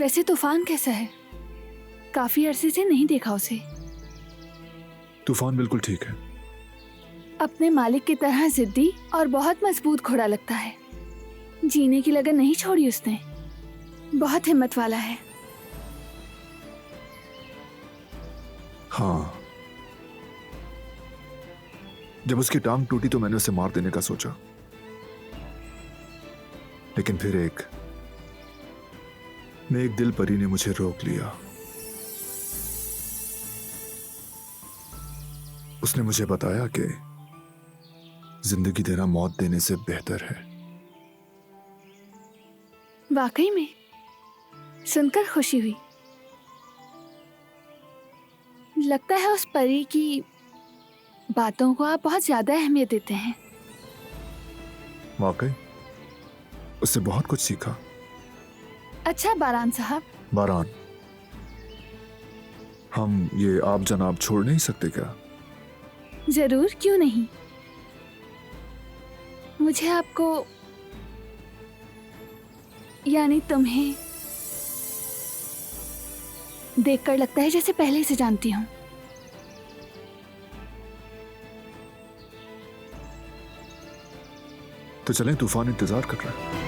वैसे तूफान कैसा है? काफी अरसे से नहीं देखा उसे। तूफान बिल्कुल ठीक है। अपने मालिक की तरह जिद्दी और बहुत मजबूत घोड़ा लगता है। जीने की लगन नहीं छोड़ी उसने। बहुत हिम्मत वाला है। हाँ, जब उसकी टांग टूटी तो मैंने उसे मार देने का सोचा, लेकिन फिर एक नेक दिल परी ने मुझे रोक लिया। उसने मुझे बताया कि जिंदगी देना मौत देने से बेहतर है। वाकई में सुनकर खुशी हुई। लगता है उस परी की बातों को आप बहुत ज्यादा अहमियत देते हैं। वाकई उससे बहुत कुछ सीखा। अच्छा बारान साहब। बारान, हम ये आप जनाब छोड़ नहीं सकते क्या? जरूर, क्यों नहीं। मुझे आपको यानी तुम्हें देखकर लगता है जैसे पहले से जानती हूँ। तो चलें, तूफान इंतजार कर रहा है।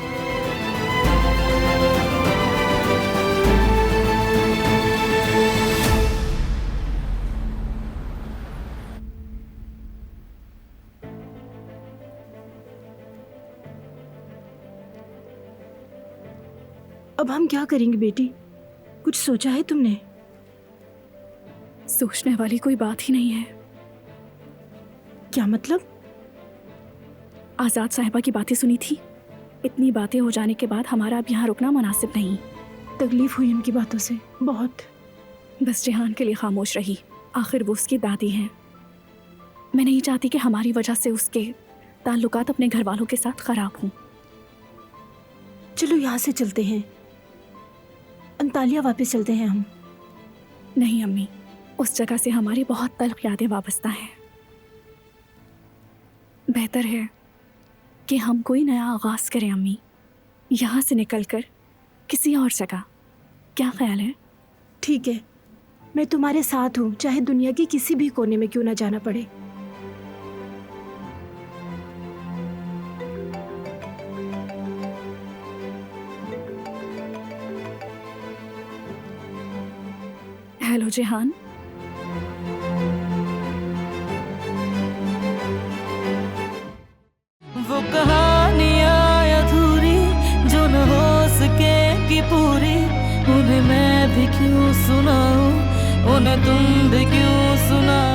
अब हम क्या करेंगे बेटी? कुछ सोचा है तुमने? सोचने वाली कोई बात ही नहीं है। क्या मतलब? आजाद साहिबा की बातें सुनी थी। इतनी बातें हो जाने के बाद हमारा अब यहाँ रुकना मुनासिब नहीं। तकलीफ हुई उनकी बातों से बहुत। बस जिहान के लिए खामोश रही। आखिर वो उसकी दादी है। मैं नहीं चाहती कि हमारी वजह से उसके ताल्लुकात अपने घर वालों के साथ खराब हों। चलो यहाँ से चलते हैं, अंतालिया वापस चलते हैं हम। नहीं अम्मी, उस जगह से हमारी बहुत तल्ख यादें वाबस्ता हैं। बेहतर है कि हम कोई नया आगाज करें अम्मी, यहाँ से निकलकर किसी और जगह। क्या ख्याल है? ठीक है, मैं तुम्हारे साथ हूँ, चाहे दुनिया के किसी भी कोने में क्यों ना जाना पड़े। हेलो जिहान। वो कहानियाँ अधूरी जो न हो सके कि पूरी, उन्हें मैं भी क्यों सुनाऊं, उन्हें तुम भी क्यों सुनाओ।